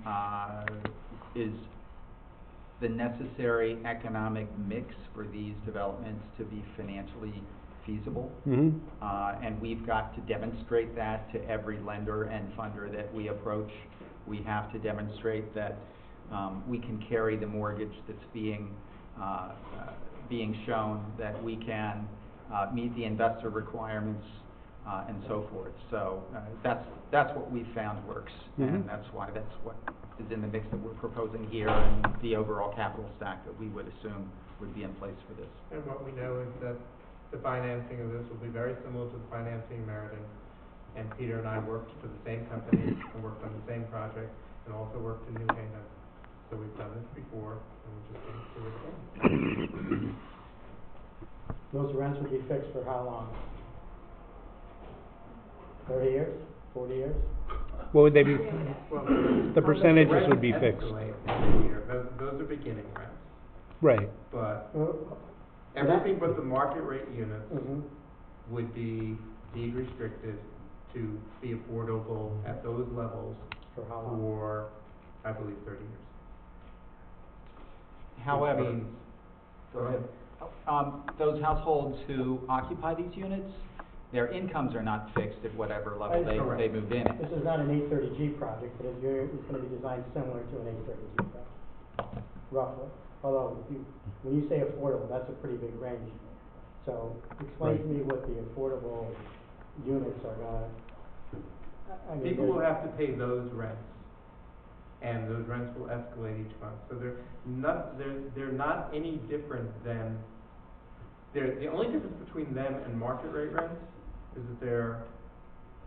G: is the necessary economic mix for these developments to be financially feasible.
B: Mm-hmm.
G: And we've got to demonstrate that to every lender and funder that we approach. We have to demonstrate that we can carry the mortgage that's being shown, that we can meet the investor requirements, and so forth. So that's what we've found works, and
B: Mhm.
G: that's what is in the mix that we're proposing here, and the overall capital stack that we would assume would be in place for this.
C: And what we know is that the financing of this will be very similar to the financing in Meriden. And Peter and I worked for the same company and worked on the same project and also worked in New Haven. So we've done this before and we're just going to do it again.
K: Those rents would be fixed for how long? 30 years? 40 years?
B: What would they be?
C: Well,
B: The percentages would be
C: rents
B: fixed.
C: escalate every year. Those are beginning rents,
B: Right.
C: but Everything but the market rate units
K: Mm-hmm.
C: would be deed restricted to be affordable at those levels
K: For how long?
C: for, I believe, 30 years.
G: However,
C: Which means-
G: go ahead. Those households who occupy these units, their incomes are not fixed at whatever level they
C: Correct.
G: moved in
K: This
G: at.
K: is not an 830G project, but it's gonna be designed similar to an 830G project, roughly. Although, when you say affordable, that's a pretty big range. So, explain to me what the affordable units are gonna, I mean,
C: People will
K: there's-
C: have to pay those rents, and those rents will escalate each month. So they're not any different than, the only difference between them and market rate rents is that they're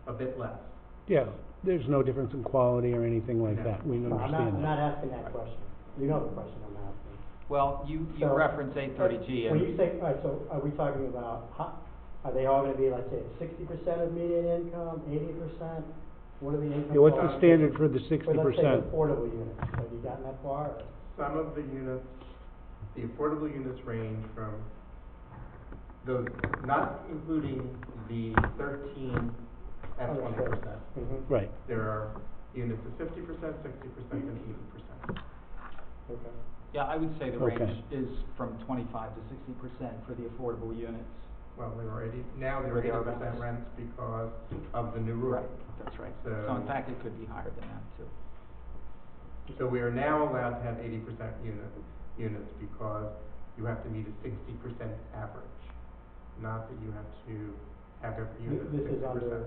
C: a bit less.
B: Yeah, there's no difference in quality or anything like
C: No.
B: that, we
K: No,
B: understand
K: I'm not
B: that.
K: asking that question. You know the question I'm asking.
G: Well, you
K: So,
G: reference 830G
K: When
G: and.
K: you say, all right, so are we talking about, are they all gonna be, let's say, 60% of median income, 80%? What are the income?
B: Yeah, what's the
K: qualifications
B: standard for the
K: for,
B: 60%?
K: let's say, affordable units? Have you gotten that far? Or?
C: Some of the units, the affordable units range from those, not including the 13 at 20%.
K: Mhm.
B: Right,
C: There are units of 50%, 60%, and 80%.
K: Okay.
G: Yeah, I would say the
B: Okay.
G: range is from 25 to 60% for the affordable units.
C: Well, they were 80, now
G: Where
C: they're
G: they are
C: 80%
G: rents.
C: rents because of the new rule.
G: Right, that's right.
C: So-
G: So in fact, it could be higher than that too.
C: So we are now allowed to have 80% units because you have to meet a 60% average, not that you have to have every unit at 60%.
K: This is under,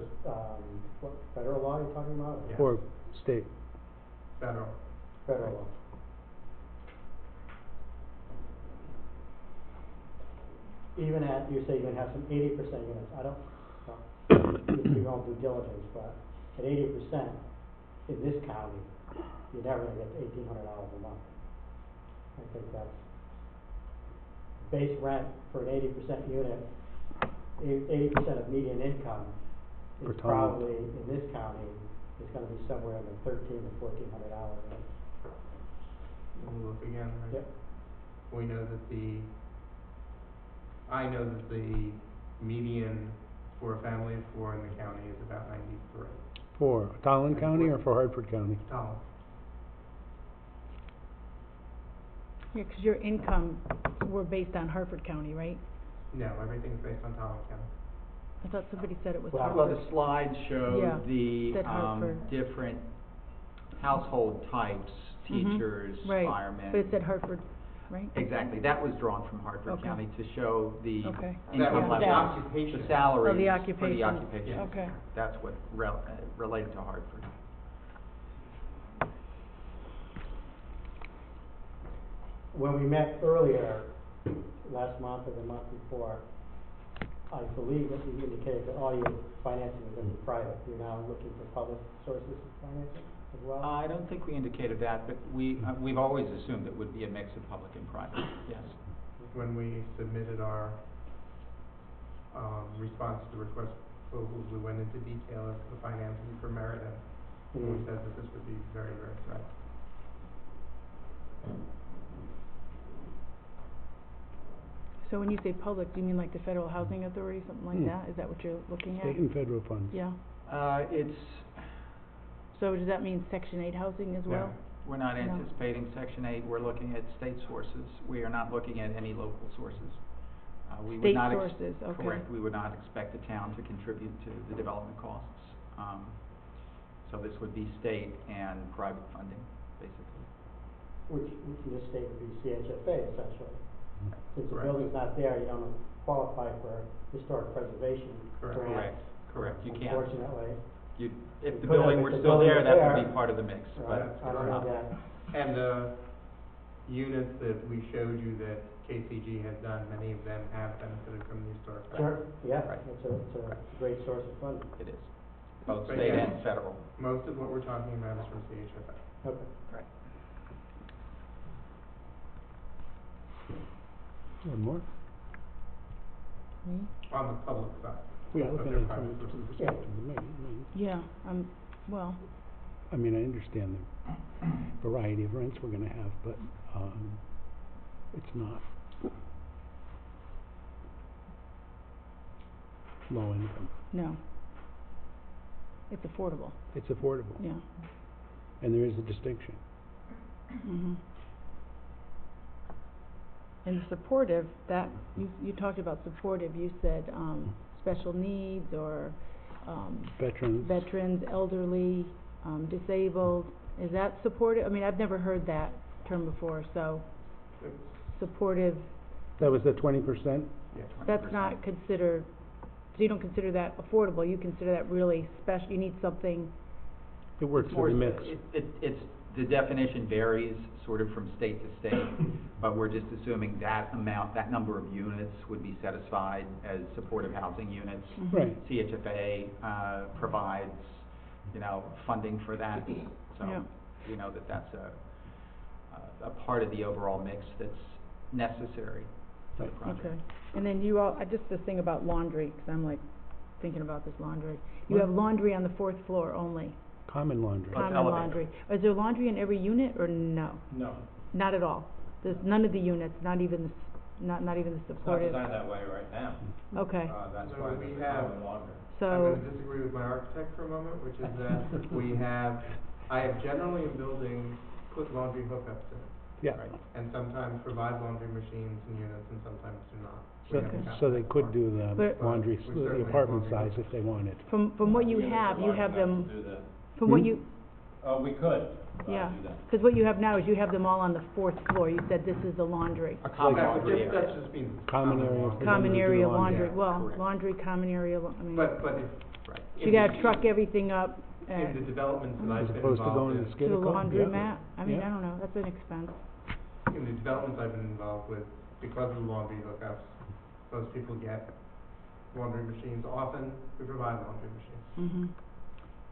K: what, federal law you're talking about?
C: Yeah.
B: or state,
C: Federal.
K: Federal law. Even at, you say you're gonna have some 80% units, I don't, well, you don't do diligence, but at 80% in this county, you're never gonna get to $1,800 a month. I think that's base rent for an 80% unit, 80% of median income
B: Per
K: is
B: ton.
K: probably, in this county, is gonna be somewhere in the $1,300 to $1,400 range.
C: We'll look again, right?
K: Yep.
C: We know that I know that the median for a family of 4 in the county is about 93.
B: for Tolland County or for Hartford County?
C: Dollars.
A: Yeah, 'cause your income were based on Hartford County, right?
C: No, everything's based on Talon County.
A: I thought somebody said it was
K: Well,
A: Hartford.
G: Well, the slide
A: Yeah,
G: showed the,
A: said Hartford.
G: different household types,
A: Mhm,
G: teachers,
A: right,
G: firemen.
A: but it said Hartford, right?
G: Exactly, that was drawn from Hartford
A: Okay.
G: County to show the
A: Okay.
C: That
G: income
C: was the
G: levels,
C: occupation.
G: the salaries for the
A: occupation.
G: occupation.
A: Okay.
G: That's what related to Hartford.
K: When we met earlier, last month or the month before, I believe that you indicated that all your financing is gonna be private. You're now looking for public sources of financing as well?
G: I don't think we indicated that, but we've always assumed it would be a mix of public and private, yes.
C: When we submitted our response to the request for proposals, we went into detail as to the financing for Meriden. And we
K: Mhm.
C: said that this would be very, very tight.
A: So when you say public, do you mean like the Federal Housing Authority, something like
B: Hmm.
A: that? Is that what you're looking at?
B: State and federal funds.
A: Yeah.
G: It's,
A: So does that mean Section 8 housing as well?
G: we're not
A: No.
G: anticipating Section 8, we're looking at state sources. We are not looking at any local sources. We would
A: State
G: not
A: sources, okay.
G: Correct, we would not expect the town to contribute to the development costs. So this would be state and private funding, basically.
K: Which in this state would be CHFA essentially. Since the
C: Correct.
K: building's not there, you don't qualify for historic preservation
C: Correct.
K: grants.
G: Correct, you can't.
K: Unfortunately.
G: If the
K: But
G: building
K: if
G: were
K: the
G: still
K: building
G: there,
K: is
G: that would
K: there,
G: be part of the mix,
K: Right,
G: but
K: I
G: it's
K: don't know
G: not.
K: that.
C: And the units that we showed you that KCG has done, many of them have benefited from the historic.
K: Sure, yeah,
G: Right.
K: it's a great source of funding.
G: It is, both
C: But
G: state
C: yes.
G: and federal.
C: Most of what we're talking about is from CHFA.
K: Okay.
G: Right.
B: One more?
A: Me?
C: On the public side.
B: We are
C: But
B: looking
C: they're
B: at
C: private
B: some
C: sources.
B: perspective, maybe.
A: Yeah, well,
B: I mean, I understand the variety of rents we're gonna have, but, it's not low income.
A: No. It's affordable,
B: It's affordable,
A: yeah.
B: and there is a distinction.
A: Mhm. And supportive, that, you talked about supportive, you said, special needs or, veterans, elderly, disabled. Is that supportive? I mean, I've never heard that term before, so supportive,
B: That was the 20%?
G: Yeah,
A: that's not considered, so you don't consider that affordable, you consider that really special, you need something,
B: It works
G: It's
B: with
G: more,
B: the mix.
G: it's, the definition varies sort of from state to state, but we're just assuming that amount, that number of units would be set aside as supportive housing units.
A: Mhm.
B: Right.
G: CHFA, provides, funding for that,
A: Yeah.
G: so we know that that's a part of the overall mix that's necessary to the
B: Right.
G: project.
A: okay. And then you all, just this thing about laundry, 'cause I'm like thinking about this laundry. You
B: What?
A: have laundry on the fourth floor only,
B: Common laundry.
G: Well, it's
A: common
G: elevated.
A: laundry. Is there laundry in every unit or no?
E: No,
A: Not at all? There's none of the units, not even the, not even the
E: it's not
A: supportive?
E: designed that way right now.
A: Okay,
E: That's
C: So
E: why
C: we
E: there's a
C: have-
E: common laundry.
C: I'm
A: so,
C: gonna disagree with my architect for a moment, which is that I have generally in buildings put laundry hookups in it,
B: Yeah,
G: Right.
C: and sometimes provide laundry machines in units and sometimes do not. We
B: so,
C: haven't gotten
B: so they
C: that
B: could
C: far.
B: do the
A: But-
B: laundry,
C: We
B: the
C: certainly
B: apartment
C: have laundry
B: size if they wanted.
A: from what you
E: Units are
A: have, you
E: large
A: have
E: enough
A: them,
E: to do that.
A: from what
B: Hmm?
A: you,
E: We could,
A: yeah.
E: do that.
A: 'Cause what you have now is you have them all on the fourth floor, you said this is the laundry.
G: A common
C: That
G: laundry
C: just,
G: area.
C: that just means
B: Common area
C: laundry.
B: for them
A: Common
B: to do
A: area
B: laundry.
A: laundry, well,
G: Correct.
A: laundry, common area, I mean,
C: But if.
G: Right.
A: you gotta truck everything up
C: In the
A: and
C: developments that
B: As
C: I've been
B: opposed to
C: involved
B: going
C: in,
B: to
A: to
B: skid
A: the
B: yeah.
A: laundromat, I mean,
B: Yeah.
A: I don't know, that's an expense.
C: in the developments I've been involved with, because of the laundry hookups, those people get laundry machines. Often, we provide laundry machines.
A: Mhm.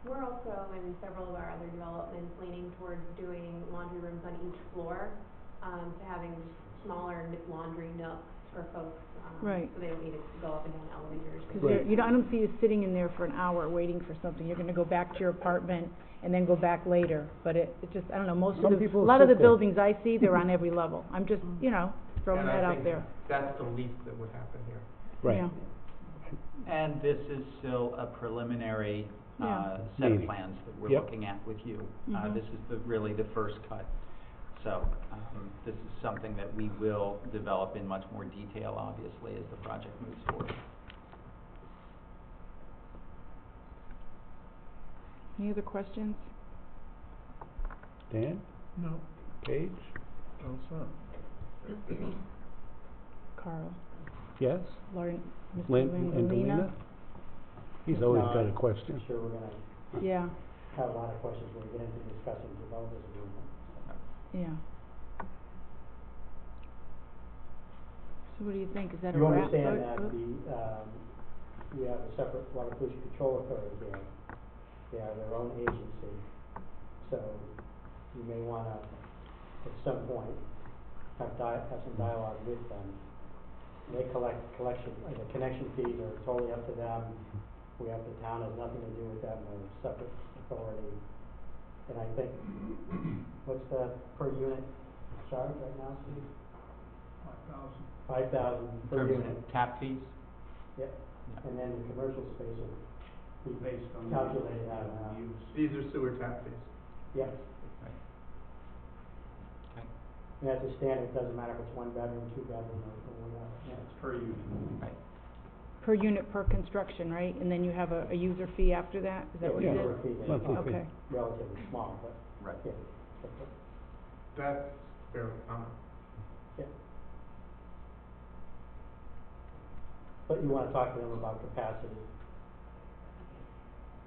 D: We're also in several of our other developments leaning towards doing laundry rooms on each floor, to having smaller laundry nooks for folks,
A: Right.
D: so they don't need to go up and down elevators.
A: 'Cause
B: Right.
A: I don't see you sitting in there for an hour waiting for something, you're gonna go back to your apartment and then go back later, but it just, I don't know, most
B: Some
A: of the, a
B: people
A: lot of the
B: sit there.
A: buildings I see, they're on every level, I'm just, throwing
C: And
A: that
C: I
A: out
C: think
A: there.
C: that's the least that would happen here.
B: Right.
A: Yeah.
G: And this is still a preliminary,
A: Yeah.
G: set of
B: Meeting.
G: plans that we're
B: Yep.
G: looking at with you.
A: Mhm.
G: This is really the first cut. So, this is something that we will develop in much more detail, obviously, as the project moves forward.
A: Any other questions?
B: Dan?
F: No,
B: Paige?
F: also.
A: Carl,
B: Yes?
A: Lauren, Mr.
B: Lynn and
A: Lindalina?
B: Galina? He's always
K: No,
B: got a
K: I'm
B: question.
K: Sure, we're gonna
A: Yeah,
K: have a lot of questions when we get into discussing developers agreement.
A: yeah. So what do you think, is that a
K: You
A: wrap?
K: understand
A: Vote-
K: that
A: vote?
K: we have a separate water pollution control authority here. They are their own agency, so you may wanna, at some point, have some dialogue with them. They the connection fees are totally up to them. The town has nothing to do with them, they're a separate authority. And I think, what's the per unit charge right now, Steve? $5,000
G: In
K: per
G: terms
K: unit.
G: of tap fees?
K: Yep,
G: Yeah.
K: and then the commercial space will be calculated out of,
C: These are sewer tap fees.
K: yeah,
G: Right. Okay.
K: and that's a standard, it doesn't matter if it's one bedroom, two bedroom, or whatever. Yeah, it's per unit.
G: Right.
A: Per unit per construction, right? And then you have a user fee after that, is that what it
B: Yeah.
A: is?
B: Monthly fee.
A: Okay,
K: Relatively small, but,
G: Right.
K: yeah.
C: That's fairly common.
K: Yeah. But you wanna talk to them about capacity.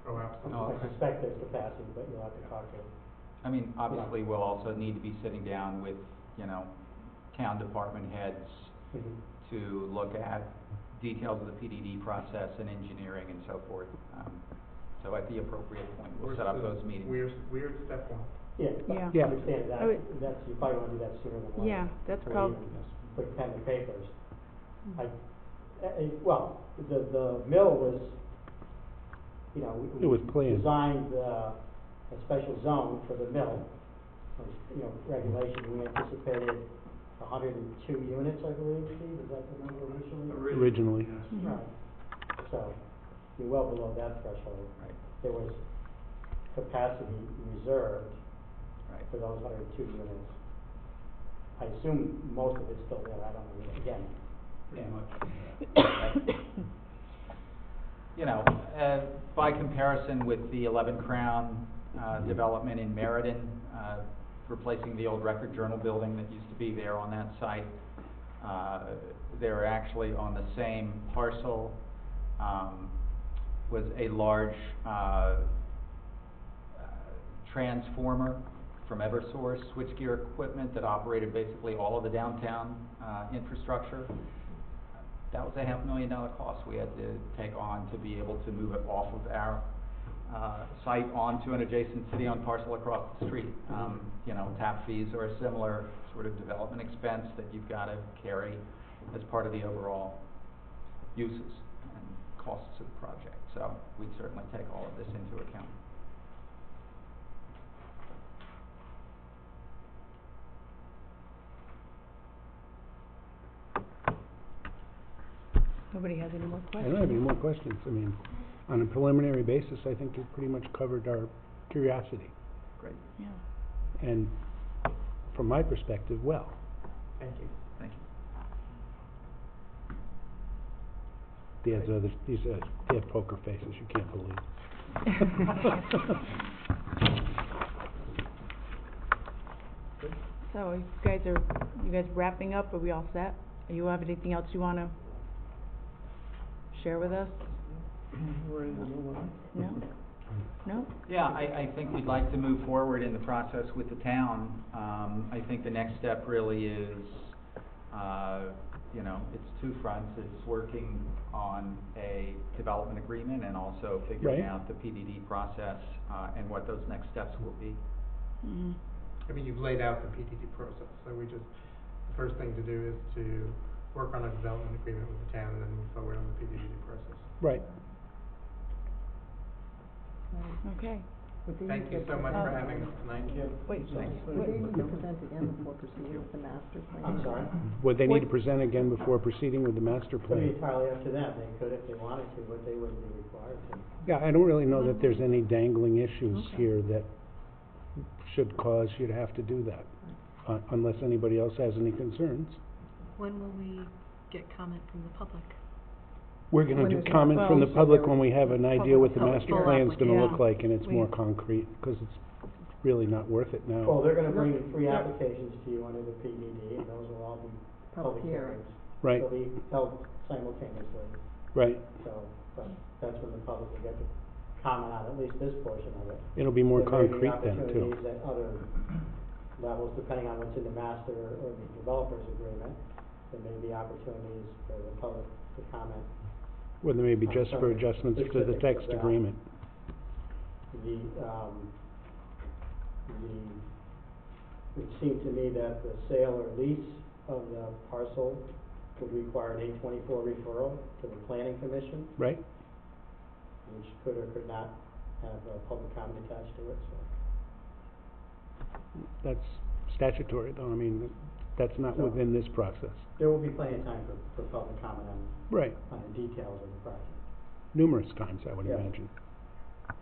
C: Oh, absolutely.
G: Oh,
K: I
G: okay.
K: suspect there's capacity, but you'll have to talk to them.
G: I mean, obviously, we'll also need to be sitting down with, town department heads to look at details of the PDD process and engineering and so forth. So at the appropriate point, we'll set up those meetings.
C: We're at step one.
K: Yeah,
A: Yeah.
B: Yeah.
K: understand that,
A: I would-
K: that's, you probably wanna do that sooner than later.
A: Yeah, that's
K: before
A: prob-
K: you even put pen to papers. Well, the mill was,
B: It was
K: we
B: planned.
K: designed, a special zone for the mill. Regulation, we anticipated 102 units, I believe, Steve, is that the number initially?
B: Originally.
A: Mhm.
K: Right. So you're well below that threshold.
G: Right.
K: There was capacity reserved
G: Right.
K: for those 102 units. I assume most of it's still there, I don't know, again.
G: Pretty much. You know, by comparison with the 11 Crown development in Meriden, replacing the old Record Journal building that used to be there on that site, they're actually on the same parcel, was a large transformer from Eversource switchgear equipment that operated basically all of the downtown infrastructure. That was a $500,000 cost we had to take on to be able to move it off of our site onto an adjacent city-owned parcel across the street. You know, tap fees are a similar sort of development expense that you've got to carry as part of the overall uses and costs of the project. So we certainly take all of this into account.
A: Nobody has any more
B: I
A: questions?
B: don't have any more questions. I mean, on a preliminary basis, I think you've pretty much covered our curiosity.
G: Great.
A: Yeah.
B: And from my perspective, well.
G: Thank you. Thank you.
B: They have poker faces you can't believe.
A: So you guys wrapping up? Are we all set? Do you have anything else you want to share with us?
F: We're ready to move on.
A: No? No?
G: Yeah, I think we'd like to move forward in the process with the town. I think the next step really is, you know, it's two fronts. It's working on a development agreement and also figuring
B: Right.
G: out the PDD process, and what those next steps will be.
A: Mm-hmm.
C: I mean, you've laid out the PDD process, so the first thing to do is to work on a development agreement with the town and then move forward on the PDD process.
B: Right.
A: Okay.
C: Thank you so much for having us tonight.
A: Wait,
I: Would they need to present again before proceeding with the master plan?
K: I'm sorry?
B: Would they need to present again before proceeding with the master
K: It would be
B: plan?
K: entirely up to them, they could if they wanted to, but they wouldn't be required to.
B: Yeah, I don't really know that there's any dangling issues
A: Okay.
B: here that should cause you to have to do that, unless anybody else has any concerns.
J: When will we get comment from the public?
B: We're gonna
I: When
B: do
I: there's
B: comment from the
I: well,
B: public when we have an idea what the
J: Public
B: master
J: full
B: plan's gonna look
A: application.
B: like and it's
A: We-
B: more concrete, because it's really not worth it now.
K: Well, they're gonna bring 3 applications to you under the PDD, and those will all be public hearings.
B: Right,
K: They'll be held simultaneously,
B: right.
K: so, but that's when the public will get to comment on at least this portion of it.
B: It'll be more
K: There may be
B: concrete then, too.
K: opportunities at other levels, depending on what's in the master or the developer's agreement. There may be opportunities for the public to comment.
B: Well, there may be
K: on
B: just
K: some
B: for adjustments to the
K: specifics of
B: text
K: that.
B: agreement.
K: It seemed to me that the sale or lease of the parcel would require an 824 referral to the planning commission,
B: Right?
K: which could or could not have public comment attached to it, so.
B: That's statutory, though. I mean, that's not
K: So-
B: within this process.
K: There will be plenty of time for public comment
B: Right.
K: on the details of the project.
B: Numerous times, I would
K: Yeah.
B: imagine.
A: So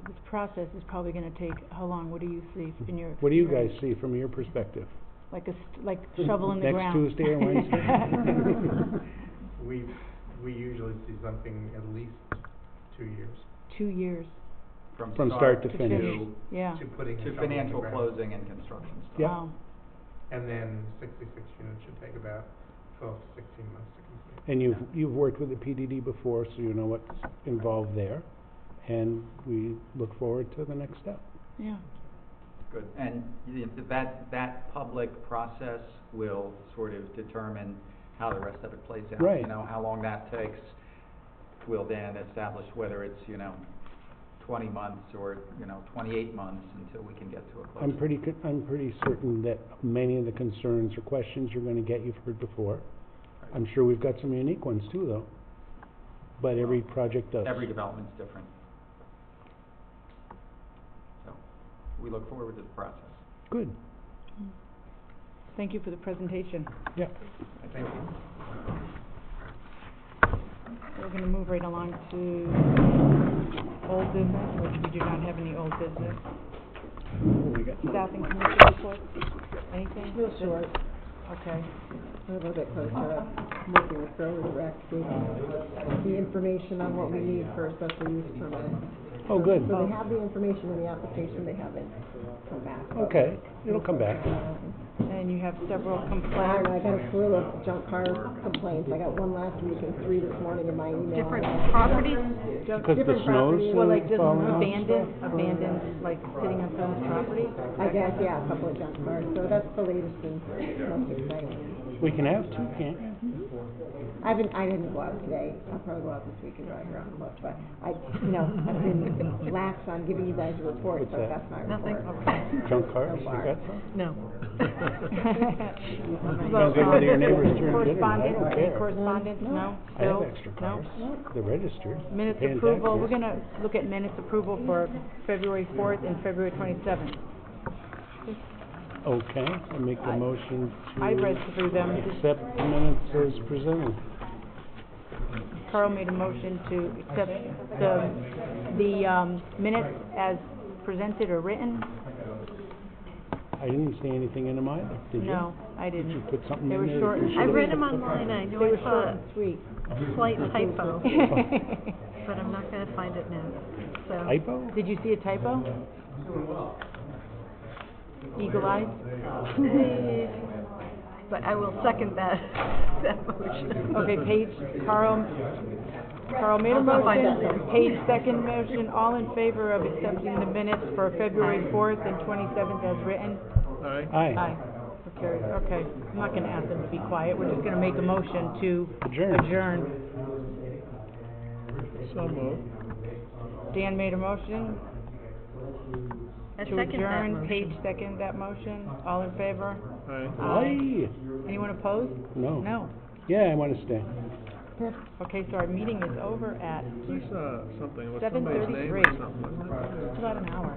A: this process is probably gonna take, how long? What do you see in your
B: What do you guys
A: experience?
B: see from your perspective?
A: Like like shovel in the
B: Next
A: ground?
B: Tuesday or Wednesday?
C: We usually see something at least 2 years
A: 2 years.
B: From start to finish.
A: Yeah.
C: to putting a
G: To
C: shovel in the
G: financial
C: ground.
G: closing and construction stuff.
B: Yep.
A: Wow.
C: And then 66 units should take about 12 to 16 months to complete.
B: And you've worked with the PDD before, so you know what's involved there. And we look forward to the next step.
A: Yeah.
G: Good, and that public process will sort of determine how the rest of it plays out.
B: Right.
G: You know, how long that takes will then establish whether it's, 20 months or, 28 months until we can get to a closing.
B: I'm pretty certain that many of the concerns or questions you're gonna get, you've heard before. I'm sure we've got some unique ones too, though. But every project does.
G: Every development's different. So, we look forward to the process.
B: Good,
A: Thank you for the presentation.
B: yeah.
C: Thank you.
A: We're gonna move right along to old business, which we do not have any old business.
B: We got
A: Staff and commission reports, anything?
I: Real short,
A: Okay.
I: we're a little bit closer up, working with Grover Direct, the information on what we need for a special use permit.
B: Oh, good.
I: So they have the information in the application, they haven't come back.
B: Okay, it'll come back.
A: And you have several
I: I
A: complaints.
I: got a slew of junk car complaints, I got one last week and 3 this morning in my email.
J: Different properties?
B: Because the
I: Different
B: snow's
I: properties.
A: Well, like just
B: falling off.
A: abandoned, like sitting on someone's property?
I: I guess, yeah, a couple of junk cars, so that's the latest and most exciting.
B: We can have two, can't we?
I: I didn't go out today, I'll probably go out this week and drive around close, but I've been lax on giving you guys a report,
B: What's
I: so
B: that?
I: that's my
J: Nothing.
I: report.
B: Junk cars, you
I: So far.
B: got some?
J: No.
B: Depends on whether your neighbors turn good or not, I
A: Correspondence,
B: don't
A: any
B: care.
A: correspondence, no?
B: I have
A: Bills?
B: extra
A: No?
B: cars. They're registered.
A: Minutes
B: Paying
A: approval,
B: taxes.
A: we're gonna look at minutes approval for February 4th and February 27th.
B: Okay, I make the motion to
A: I read through them.
B: accept the minutes as presented.
A: Carl made a motion to accept the minutes as presented or written.
B: I didn't see anything in them either, did you?
A: No, I
B: Did you
A: didn't.
B: put something
A: They
B: in
A: were
B: there?
A: short
B: that
A: and
B: you
J: I
B: should've-
J: read them online, I know
A: They
J: I
A: were
J: saw
A: short
J: a
A: and sweet.
J: slight typo, but I'm not gonna find it now, so.
B: Typo?
A: Did you see a typo? Eagle eyes?
J: But I will second that, that motion.
A: Okay, Paige, Carl made a
I: I'll find that
A: motion,
I: then.
A: Paige second motion, all in favor of accepting the minutes for February 4th and 27th as written?
F: Aye.
B: Aye.
A: So carried, okay. I'm not gonna ask them to be quiet, we're just gonna make a motion to
B: Adjourn.
A: adjourn.
F: So moved.
A: Dan made a motion
J: I
A: to
J: second that
A: adjourn,
J: motion.
A: Paige seconded that motion, all in favor?
F: Aye.
B: Aye.
A: Anyone opposed?
B: No.
A: No.
B: Yeah, I wanna stay.
A: Okay, so our meeting is over at,
F: I saw something with somebody's name or
A: 7:33.
F: something, wasn't it?
A: it's about an hour.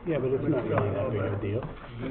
B: Yeah, but it's not really that big of a deal.